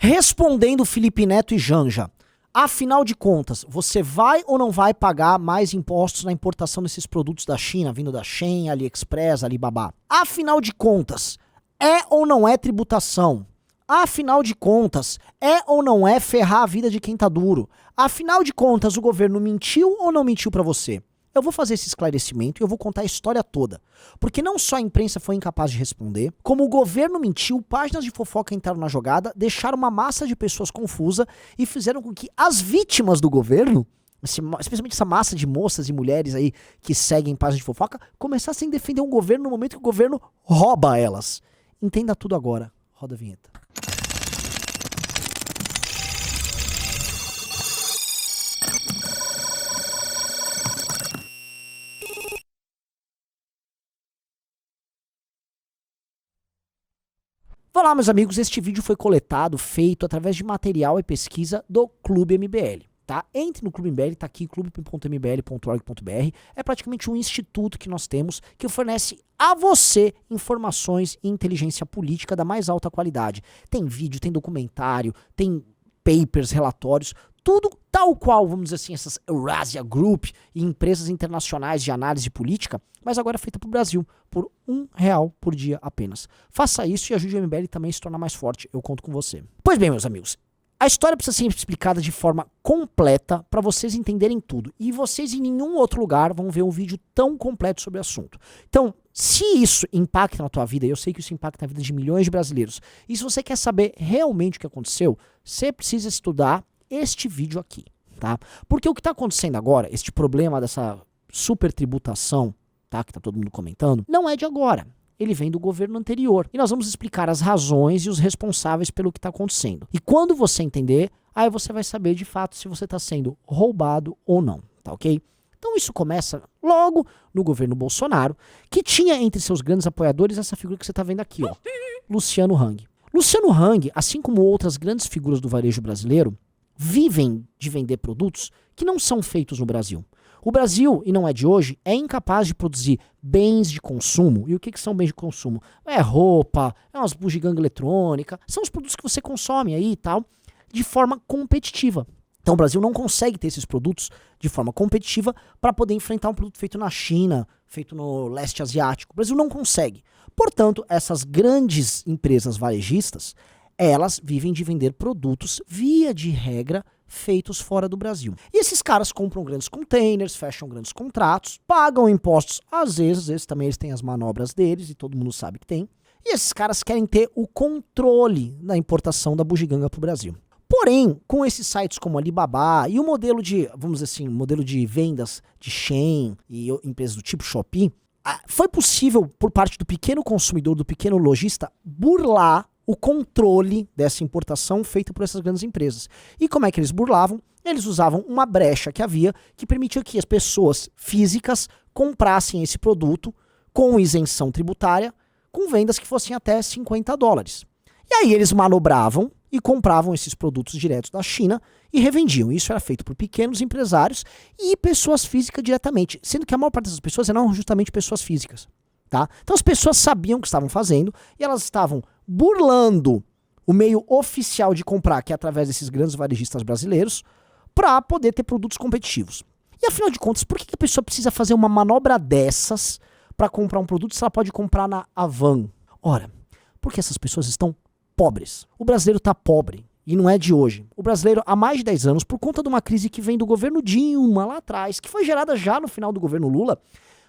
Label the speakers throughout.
Speaker 1: Respondendo Felipe Neto e Janja, afinal de contas, você vai ou não vai pagar mais impostos na importação desses produtos da China, vindo da Shein, AliExpress, Alibaba? Afinal de contas, é ou não é tributação? Afinal de contas, é ou não é ferrar a vida de quem tá duro? Afinal de contas, o governo mentiu ou não mentiu pra você? Eu vou fazer esse esclarecimento e eu vou contar a história toda. Porque não só a imprensa foi incapaz de responder, como o governo mentiu, páginas de fofoca entraram na jogada, deixaram uma massa de pessoas confusa e fizeram com que as vítimas do governo, especialmente essa massa de moças e mulheres aí que seguem páginas de fofoca, começassem a defender um governo no momento que o governo rouba elas. Entenda tudo agora. Roda a vinheta. Olá, meus amigos, este vídeo foi coletado, feito através de material e pesquisa do Clube MBL, tá? Entre no Clube MBL, tá aqui, clube.mbl.org.br, é praticamente um instituto que nós temos que fornece a você informações e inteligência política da mais alta qualidade. Tem vídeo, tem documentário, tem papers, relatórios, tudo tal qual, vamos dizer assim, essas Eurasia Group e empresas internacionais de análise política, mas agora feita para o Brasil, por R$1 por dia apenas. Faça isso e ajude o MBL também a se tornar mais forte, eu conto com você. Pois bem, meus amigos, a história precisa ser explicada de forma completa para vocês entenderem tudo. E vocês em nenhum outro lugar vão ver um vídeo tão completo sobre o assunto. Então, se isso impacta na tua vida, e eu sei que isso impacta na vida de milhões de brasileiros, e se você quer saber realmente o que aconteceu, você precisa estudar este vídeo aqui, tá? Porque o que está acontecendo agora, este problema dessa super tributação, tá, que tá todo mundo comentando, não é de agora. Ele vem do governo anterior. E nós vamos explicar as razões e os responsáveis pelo que está acontecendo. E quando você entender, aí você vai saber de fato se você está sendo roubado ou não, tá ok? Então isso começa logo no governo Bolsonaro, que tinha entre seus grandes apoiadores essa figura que você está vendo aqui, ó, Luciano Hang. Luciano Hang, assim como outras grandes figuras do varejo brasileiro, vivem de vender produtos que não são feitos no Brasil. O Brasil, e não é de hoje, é incapaz de produzir bens de consumo. E o que são bens de consumo? É roupa, é umas bugiganga eletrônica, são os produtos que você consome aí e tal, de forma competitiva. Então o Brasil não consegue ter esses produtos de forma competitiva para poder enfrentar um produto feito na China, feito no leste asiático. O Brasil não consegue. Portanto, essas grandes empresas varejistas, elas vivem de vender produtos, via de regra, feitos fora do Brasil. E esses caras compram grandes containers, fecham grandes contratos, pagam impostos, às vezes também eles têm as manobras deles, e todo mundo sabe que tem. E esses caras querem ter o controle da importação da bugiganga para o Brasil. Porém, com esses sites como Alibaba e o modelo de, vamos dizer assim, modelo de vendas de Shein e empresas do tipo Shopee, foi possível, por parte do pequeno consumidor, do pequeno lojista, burlar o controle dessa importação feita por essas grandes empresas. E como é que eles burlavam? Eles usavam uma brecha que havia que permitia que as pessoas físicas comprassem esse produto com isenção tributária, com vendas que fossem até $50. E aí eles manobravam e compravam esses produtos diretos da China e revendiam. Isso era feito por pequenos empresários e pessoas físicas diretamente, sendo que a maior parte dessas pessoas eram justamente pessoas físicas. Tá? Então as pessoas sabiam o que estavam fazendo e elas estavam burlando o meio oficial de comprar, que é através desses grandes varejistas brasileiros, para poder ter produtos competitivos. E afinal de contas, por que a pessoa precisa fazer uma manobra dessas para comprar um produto se ela pode comprar na Avan? Ora, porque essas pessoas estão pobres. O brasileiro está pobre. E não é de hoje. O brasileiro, há mais de 10 anos, por conta de uma crise que vem do governo Dilma lá atrás, que foi gerada já no final do governo Lula,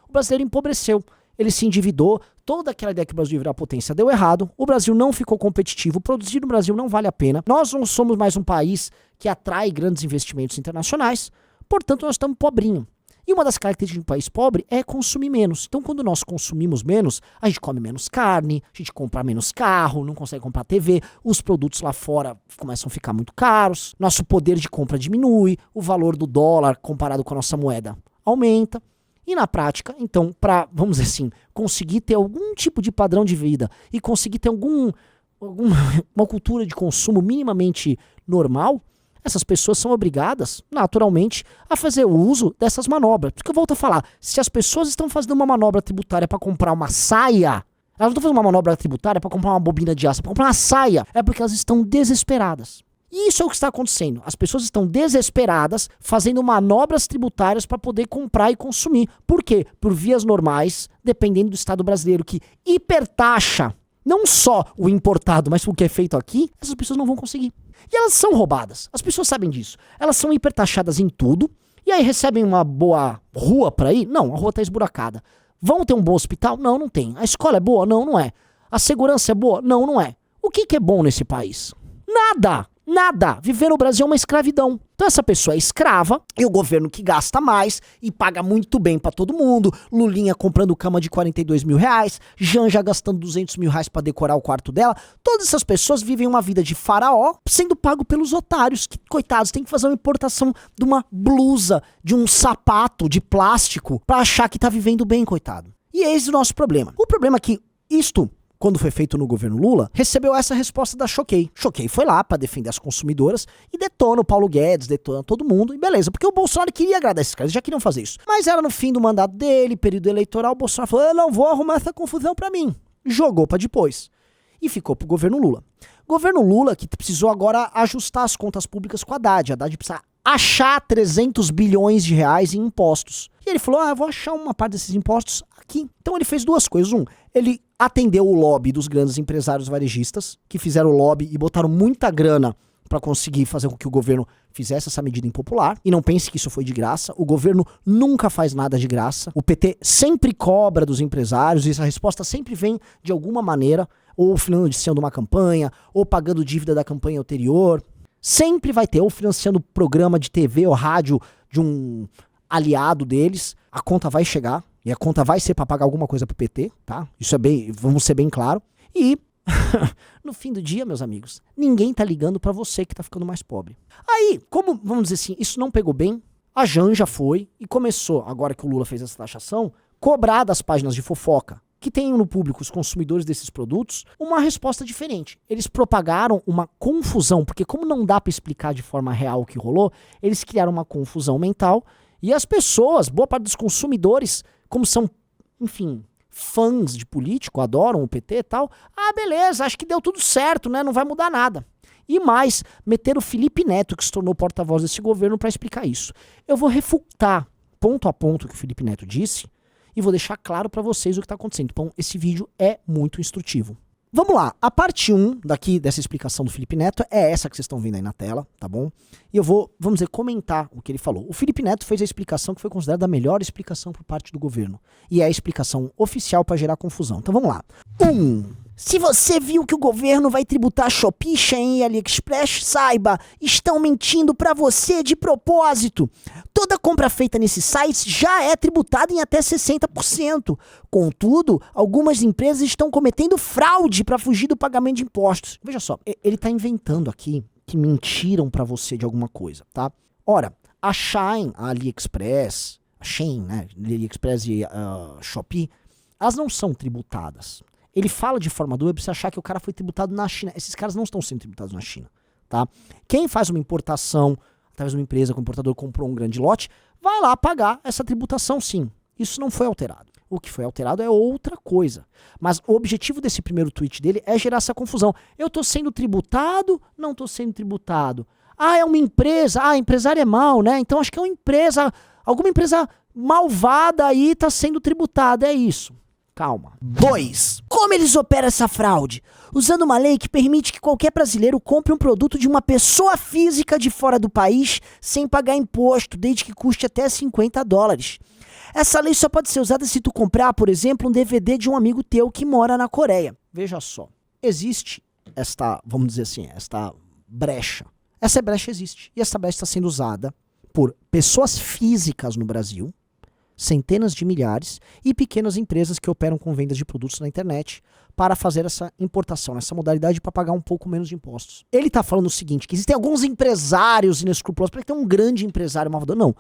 Speaker 1: o brasileiro empobreceu. Ele se endividou, toda aquela ideia que o Brasil ia virar potência deu errado, o Brasil não ficou competitivo, produzir no Brasil não vale a pena, nós não somos mais um país que atrai grandes investimentos internacionais, portanto nós estamos pobrinho. E uma das características de um país pobre é consumir menos. Então quando nós consumimos menos, a gente come menos carne, a gente compra menos carro, não consegue comprar TV, os produtos lá fora começam a ficar muito caros, nosso poder de compra diminui, o valor do dólar comparado com a nossa moeda aumenta. E na prática, então, para, vamos dizer assim, conseguir ter algum tipo de padrão de vida e conseguir ter uma cultura de consumo minimamente normal, essas pessoas são obrigadas, naturalmente, a fazer o uso dessas manobras. Porque eu volto a falar, se as pessoas estão fazendo uma manobra tributária para comprar uma saia, Elas não estão fazendo uma manobra tributária para comprar uma bobina de aço, para comprar uma saia. É porque elas estão desesperadas. E isso é o que está acontecendo. As pessoas estão desesperadas fazendo manobras tributárias para poder comprar e consumir. Por quê? Por vias normais, dependendo do Estado brasileiro, que hipertaxa não só o importado, mas o que é feito aqui, essas pessoas não vão conseguir. E elas são roubadas. As pessoas sabem disso. Elas são hipertaxadas em tudo, e aí recebem uma boa rua para ir? Não, a rua está esburacada. Vão ter um bom hospital? Não, não tem. A escola é boa? Não, não é. A segurança é boa? Não, não é. O que é bom nesse país? Nada! Nada. Viver no Brasil é uma escravidão. Então essa pessoa é escrava e o governo que gasta mais e paga muito bem pra todo mundo. Lulinha comprando cama de 42 mil reais, Janja gastando 200 mil reais pra decorar o quarto dela. Todas essas pessoas vivem uma vida de faraó sendo pago pelos otários que, coitados, tem que fazer uma importação de uma blusa, de um sapato de plástico pra achar que tá vivendo bem, coitado. E esse é o nosso problema. O problema é que isto, quando foi feito no governo Lula, recebeu essa resposta da Choquei. Choquei foi lá pra defender as consumidoras e detona o Paulo Guedes, detona todo mundo, e beleza, porque o Bolsonaro queria agradar esses caras, eles já queriam fazer isso. Mas era no fim do mandato dele, período eleitoral, o Bolsonaro falou, eu não vou arrumar essa confusão pra mim. Jogou pra depois. E ficou pro governo Lula. Governo Lula que precisou agora ajustar as contas públicas com a Haddad precisa achar 300 bilhões de reais em impostos. E ele falou, eu vou achar uma parte desses impostos aqui. Então ele fez duas coisas. Ele atendeu o lobby dos grandes empresários varejistas, que fizeram o lobby e botaram muita grana para conseguir fazer com que o governo fizesse essa medida impopular. E não pense que isso foi de graça. O governo nunca faz nada de graça. O PT sempre cobra dos empresários e essa resposta sempre vem de alguma maneira, ou financiando uma campanha, ou pagando dívida da campanha anterior. Sempre vai ter, ou financiando programa de TV ou rádio de um aliado deles. A conta vai chegar. E a conta vai ser para pagar alguma coisa pro PT, tá? Isso é bem, vamos ser bem claro. E no fim do dia, meus amigos, ninguém tá ligando para você que tá ficando mais pobre. Aí, como, vamos dizer assim, isso não pegou bem, a Janja foi e começou, agora que o Lula fez essa taxação, cobrar das páginas de fofoca que tem no público os consumidores desses produtos uma resposta diferente. Eles propagaram uma confusão, porque como não dá para explicar de forma real o que rolou, eles criaram uma confusão mental e as pessoas, boa parte dos consumidores, como são, enfim, fãs de político, adoram o PT e tal, beleza, acho que deu tudo certo, né? Não vai mudar nada. E mais, meter o Felipe Neto, que se tornou porta-voz desse governo, para explicar isso. Eu vou refutar ponto a ponto o que o Felipe Neto disse e vou deixar claro para vocês o que está acontecendo. Então, esse vídeo é muito instrutivo. Vamos lá, a parte 1 daqui dessa explicação do Felipe Neto é essa que vocês estão vendo aí na tela, tá bom? E eu vou, vamos dizer, comentar o que ele falou. O Felipe Neto fez a explicação que foi considerada a melhor explicação por parte do governo. E é a explicação oficial para gerar confusão. Então vamos lá. 1. Se você viu que o governo vai tributar Shopee, Shein e AliExpress, saiba, estão mentindo para você de propósito. Toda compra feita nesses sites já é tributada em até 60%. Contudo, algumas empresas estão cometendo fraude para fugir do pagamento de impostos. Veja só, ele está inventando aqui que mentiram para você de alguma coisa, tá? Ora, a Shein, a AliExpress, a Shein, né, AliExpress e Shopee, elas não são tributadas. Ele fala de forma dura pra você achar que o cara foi tributado na China. Esses caras não estão sendo tributados na China, tá? Quem faz uma importação, através de uma empresa que o importador comprou um grande lote, vai lá pagar essa tributação sim. Isso não foi alterado. O que foi alterado é outra coisa. Mas o objetivo desse primeiro tweet dele é gerar essa confusão. Eu tô sendo tributado, não tô sendo tributado. É uma empresa, empresário é mal, né? Então acho que é uma empresa, alguma empresa malvada aí tá sendo tributada, é isso. Calma. 2. Como eles operam essa fraude? Usando uma lei que permite que qualquer brasileiro compre um produto de uma pessoa física de fora do país sem pagar imposto, desde que custe até $50. Essa lei só pode ser usada se tu comprar, por exemplo, um DVD de um amigo teu que mora na Coreia. Veja só, existe esta, vamos dizer assim, esta brecha. Essa brecha existe. E essa brecha está sendo usada por pessoas físicas no Brasil, centenas de milhares, e pequenas empresas que operam com vendas de produtos na internet para fazer essa importação, essa modalidade para pagar um pouco menos de impostos. Ele está falando o seguinte, que existem alguns empresários inescrupulosos, para que tem um grande empresário malvador. Não,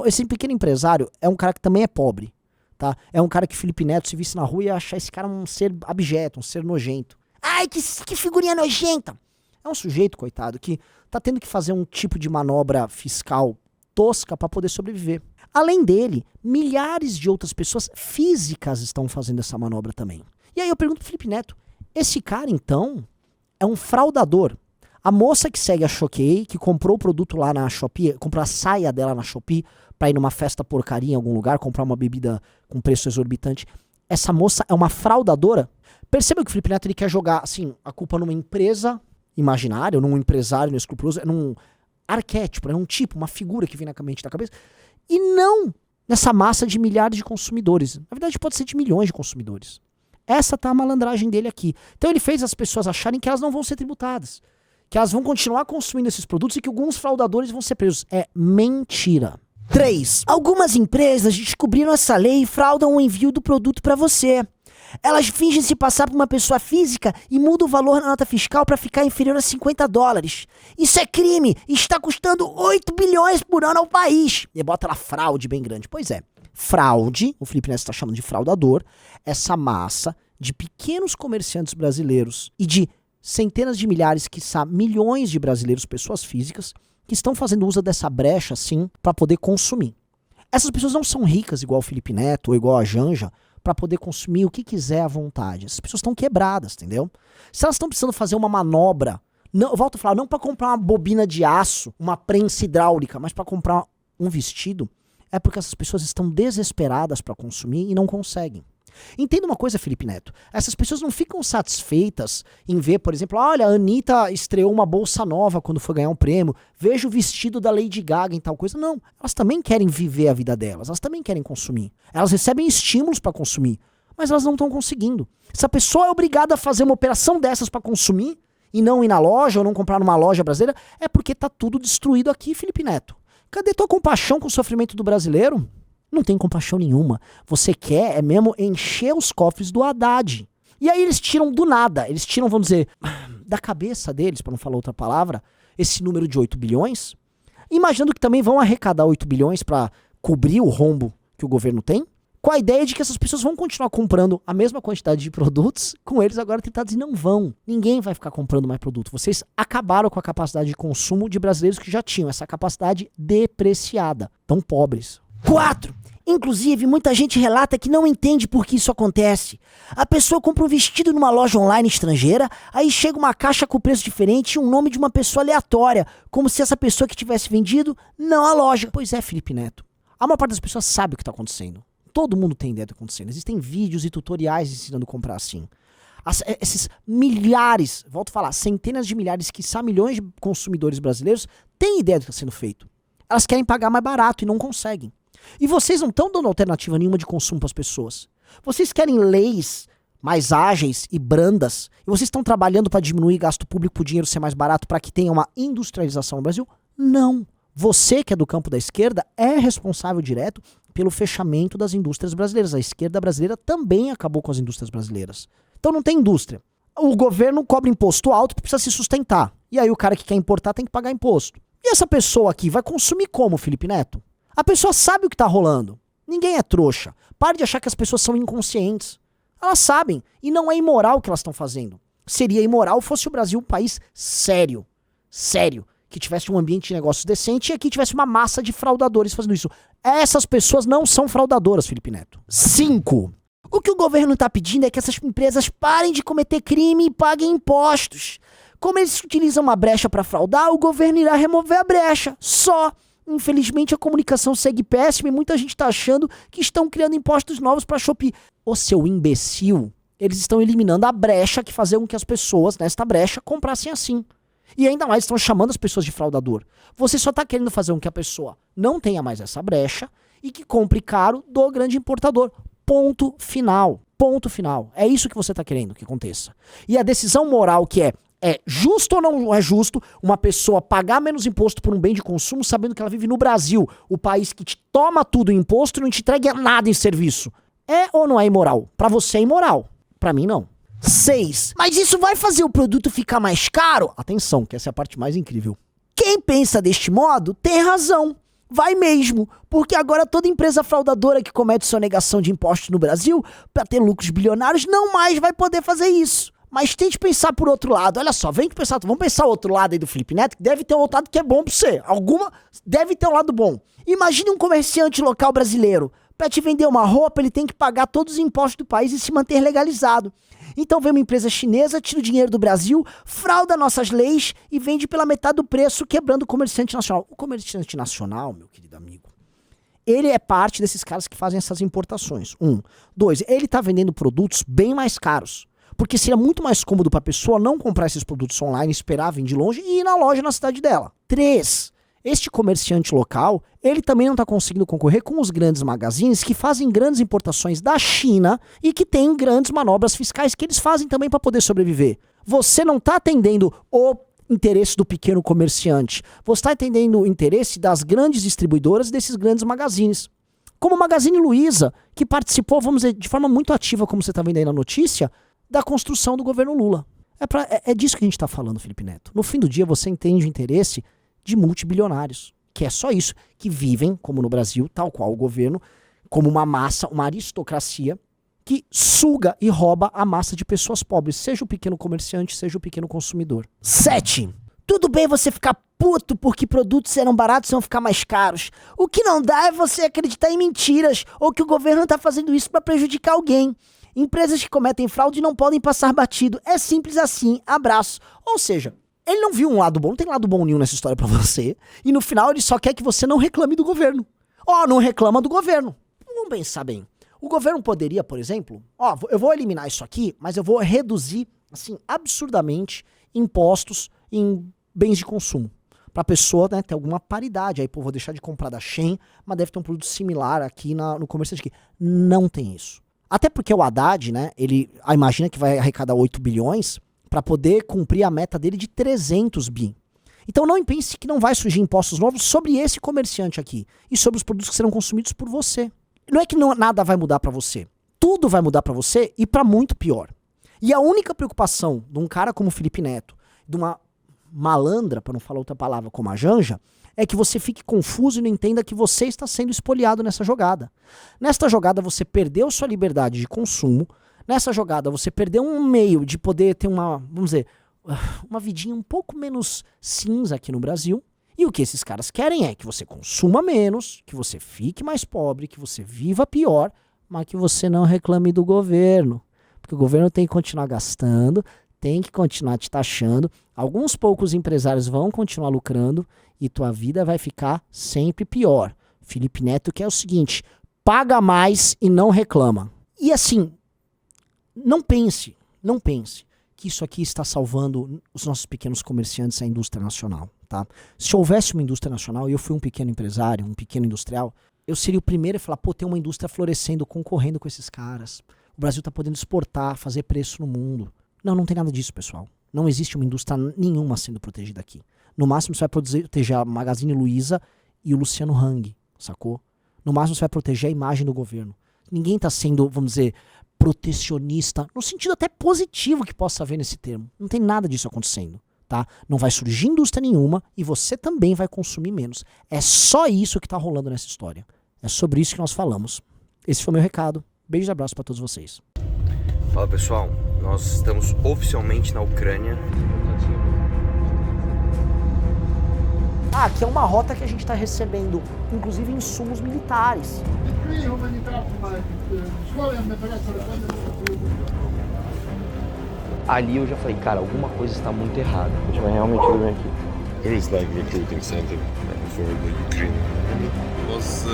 Speaker 1: esse pequeno empresário é um cara que também é pobre, tá? É um cara que Felipe Neto se visse na rua e ia achar esse cara um ser abjeto, um ser nojento. Ai, que figurinha nojenta! É um sujeito, coitado, que tá tendo que fazer um tipo de manobra fiscal tosca para poder sobreviver. Além dele, milhares de outras pessoas físicas estão fazendo essa manobra também. E aí eu pergunto pro Felipe Neto, esse cara então é um fraudador. A moça que segue a Choquei, que comprou o produto lá na Shopee, comprou a saia dela na Shopee pra ir numa festa porcaria em algum lugar, comprar uma bebida com preço exorbitante. Essa moça é uma fraudadora? Perceba que o Felipe Neto ele quer jogar assim, a culpa numa empresa imaginária, ou num empresário inescrupuloso, num arquétipo, num tipo, uma figura que vem na mente da cabeça, e não nessa massa de milhares de consumidores. Na verdade pode ser de milhões de consumidores. Essa tá a malandragem dele aqui. Então ele fez as pessoas acharem que elas não vão ser tributadas, que elas vão continuar consumindo esses produtos e que alguns fraudadores vão ser presos. É mentira.
Speaker 2: 3. Algumas empresas descobriram essa lei e fraudam o envio do produto para você. Elas fingem se passar por uma pessoa física e mudam o valor na nota fiscal para ficar inferior a $50. Isso é crime e está custando 8 bilhões por ano ao país.
Speaker 1: E bota lá fraude bem grande. Pois é, fraude, o Felipe Neto está chamando de fraudador, essa massa de pequenos comerciantes brasileiros e de centenas de milhares, quiçá milhões de brasileiros, pessoas físicas, que estão fazendo uso dessa brecha, sim, para poder consumir. Essas pessoas não são ricas igual o Felipe Neto ou igual a Janja, para poder consumir o que quiser à vontade. Essas pessoas estão quebradas, entendeu? Se elas estão precisando fazer uma manobra, não, eu volto a falar, não para comprar uma bobina de aço, uma prensa hidráulica, mas para comprar um vestido, é porque essas pessoas estão desesperadas para consumir e não conseguem. Entenda uma coisa, Felipe Neto, essas pessoas não ficam satisfeitas em ver, por exemplo, olha, a Anitta estreou uma bolsa nova quando foi ganhar um prêmio, veja o vestido da Lady Gaga em tal coisa. Não, elas também querem viver a vida delas, elas também querem consumir. Elas recebem estímulos para consumir, mas elas não estão conseguindo. Se a pessoa é obrigada a fazer uma operação dessas para consumir e não ir na loja ou não comprar numa loja brasileira, é porque tá tudo destruído aqui, Felipe Neto. Cadê tua compaixão com o sofrimento do brasileiro? Não tem compaixão nenhuma. Você quer é mesmo encher os cofres do Haddad. E aí eles tiram do nada, eles tiram, vamos dizer, da cabeça deles, para não falar outra palavra, esse número de 8 bilhões, imaginando que também vão arrecadar 8 bilhões para cobrir o rombo que o governo tem, com a ideia de que essas pessoas vão continuar comprando a mesma quantidade de produtos, com eles agora tentados e não vão. Ninguém vai ficar comprando mais produto. Vocês acabaram com a capacidade de consumo de brasileiros que já tinham essa capacidade depreciada. Tão pobres.
Speaker 2: 4. Inclusive, muita gente relata que não entende por que isso acontece. A pessoa compra um vestido numa loja online estrangeira, aí chega uma caixa com preço diferente e um nome de uma pessoa aleatória, como se essa pessoa que tivesse vendido não a loja.
Speaker 1: Pois é, Felipe Neto. A maior parte das pessoas sabe o que está acontecendo. Todo mundo tem ideia do que está acontecendo. Existem vídeos e tutoriais ensinando a comprar assim. Esses milhares, volto a falar, centenas de milhares, quiçá milhões de consumidores brasileiros têm ideia do que está sendo feito. Elas querem pagar mais barato e não conseguem. E vocês não estão dando alternativa nenhuma de consumo para as pessoas. Vocês querem leis mais ágeis e brandas, e vocês estão trabalhando para diminuir gasto público para o dinheiro ser mais barato para que tenha uma industrialização no Brasil? Não. Você, que é do campo da esquerda, é responsável direto pelo fechamento das indústrias brasileiras. A esquerda brasileira também acabou com as indústrias brasileiras. Então não tem indústria. O governo cobra imposto alto porque precisa se sustentar. E aí o cara que quer importar tem que pagar imposto. E essa pessoa aqui vai consumir como, Felipe Neto? A pessoa sabe o que tá rolando. Ninguém é trouxa. Pare de achar que as pessoas são inconscientes. Elas sabem. E não é imoral o que elas estão fazendo. Seria imoral fosse o Brasil um país sério. Sério. Que tivesse um ambiente de negócios decente e aqui tivesse uma massa de fraudadores fazendo isso. Essas pessoas não são fraudadoras, Felipe Neto.
Speaker 2: 5. O que o governo tá pedindo é que essas empresas parem de cometer crime e paguem impostos. Como eles utilizam uma brecha para fraudar, o governo irá remover a brecha. Só. Infelizmente a comunicação segue péssima e muita gente tá achando que estão criando impostos novos pra Shopee. Ô seu imbecil, eles estão eliminando a brecha que fazia com que as pessoas, nesta brecha, comprassem assim. E ainda mais estão chamando as pessoas de fraudador. Você só tá querendo fazer com que a pessoa não tenha mais essa brecha e que compre caro do grande importador. Ponto final. Ponto final. É isso que você tá querendo que aconteça. E a decisão moral que é justo ou não é justo uma pessoa pagar menos imposto por um bem de consumo sabendo que ela vive no Brasil, o país que te toma tudo em imposto e não te entrega nada em serviço? É ou não é imoral? Pra você é imoral. Pra mim, não. 6. Mas isso vai fazer o produto ficar mais caro?
Speaker 1: Atenção, que essa é a parte mais incrível.
Speaker 2: Quem pensa deste modo tem razão. Vai mesmo, porque agora toda empresa fraudadora que comete sonegação de impostos no Brasil para ter lucros bilionários não mais vai poder fazer isso. Mas tente pensar por outro lado. Olha só, vamos pensar o outro lado aí do Felipe Neto, que deve ter um outro lado que é bom pra você. Deve ter um lado bom. Imagine um comerciante local brasileiro Para te vender uma roupa, ele tem que pagar todos os impostos do país e se manter legalizado. Então vem uma empresa chinesa, tira o dinheiro do Brasil, frauda nossas leis e vende pela metade do preço, quebrando o comerciante nacional. O comerciante nacional, meu querido amigo, ele é parte desses caras que fazem essas importações. 1. 2. Ele tá vendendo produtos bem mais caros. Porque seria muito mais cômodo para a pessoa não comprar esses produtos online, esperar vir de longe e ir na loja na cidade dela. 3. Este comerciante local, ele também não está conseguindo concorrer com os grandes magazines que fazem grandes importações da China e que têm grandes manobras fiscais que eles fazem também para poder sobreviver. Você não está atendendo o interesse do pequeno comerciante. Você está atendendo o interesse das grandes distribuidoras desses grandes magazines. Como o Magazine Luiza, que participou, vamos dizer, de forma muito ativa, como você está vendo aí na notícia, da construção do governo Lula. É disso que a gente está falando, Felipe Neto. No fim do dia, você entende o interesse de multibilionários, que é só isso, que vivem, como no Brasil, tal qual o governo, como uma massa, uma aristocracia, que suga e rouba a massa de pessoas pobres, seja o pequeno comerciante, seja o pequeno consumidor. 7. Tudo bem você ficar puto porque produtos eram baratos e vão ficar mais caros. O que não dá é você acreditar em mentiras, ou que o governo está fazendo isso para prejudicar alguém. Empresas que cometem fraude não podem passar batido. É simples assim, abraço. Ou seja, ele não viu um lado bom, não tem lado bom nenhum nessa história pra você. E no final ele só quer que você não reclame do governo. Não reclama do governo. Vamos pensar bem. O governo poderia, por exemplo, eu vou eliminar isso aqui, mas eu vou reduzir, assim, absurdamente impostos em bens de consumo. Pra pessoa, né, ter alguma paridade. Aí, vou deixar de comprar da Shein, mas deve ter um produto similar aqui no comércio aqui. Não tem isso. Até porque o Haddad, né, ele imagina que vai arrecadar 8 bilhões para poder cumprir a meta dele de 300 bi. Então não pense que não vai surgir impostos novos sobre esse comerciante aqui e sobre os produtos que serão consumidos por você. Não é que nada vai mudar para você. Tudo vai mudar para você e para muito pior. E a única preocupação de um cara como o Felipe Neto, de uma malandra, para não falar outra palavra, como a Janja, é que você fique confuso e não entenda que você está sendo espoliado nessa jogada. Nesta jogada você perdeu sua liberdade de consumo. Nessa jogada você perdeu um meio de poder ter vamos dizer, uma vidinha um pouco menos cinza aqui no Brasil. E o que esses caras querem é que você consuma menos, que você fique mais pobre, que você viva pior, mas que você não reclame do governo. Porque o governo tem que continuar gastando, tem que continuar te taxando, alguns poucos empresários vão continuar lucrando e tua vida vai ficar sempre pior. Felipe Neto quer o seguinte, paga mais e não reclama. E assim, não pense que isso aqui está salvando os nossos pequenos comerciantes, a indústria nacional, tá? Se houvesse uma indústria nacional e eu fui um pequeno empresário, um pequeno industrial, eu seria o primeiro a falar, tem uma indústria florescendo, concorrendo com esses caras. O Brasil está podendo exportar, fazer preço no mundo. Não tem nada disso, pessoal. Não existe uma indústria nenhuma sendo protegida aqui. No máximo você vai proteger a Magazine Luiza e o Luciano Hang, sacou? No máximo você vai proteger a imagem do governo. Ninguém está sendo, vamos dizer, protecionista, no sentido até positivo que possa haver nesse termo. Não tem nada disso acontecendo, tá? Não vai surgir indústria nenhuma e você também vai consumir menos. É só isso que está rolando nessa história. É sobre isso que nós falamos. Esse foi o meu recado. Beijos e abraços para todos vocês.
Speaker 3: Fala pessoal, nós estamos oficialmente na Ucrânia.
Speaker 1: Aqui é uma rota que a gente está recebendo, inclusive insumos militares.
Speaker 4: Ali eu já falei, cara, alguma coisa está muito errada. A gente vai realmente ver aqui.
Speaker 5: There is like recruiting center for the Ukraine.
Speaker 6: Was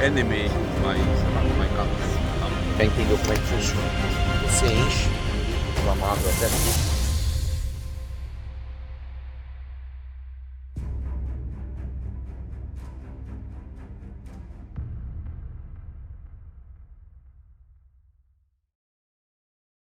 Speaker 6: enemy my country.
Speaker 4: Pra entender como é que funciona. Você enche o amado até aqui.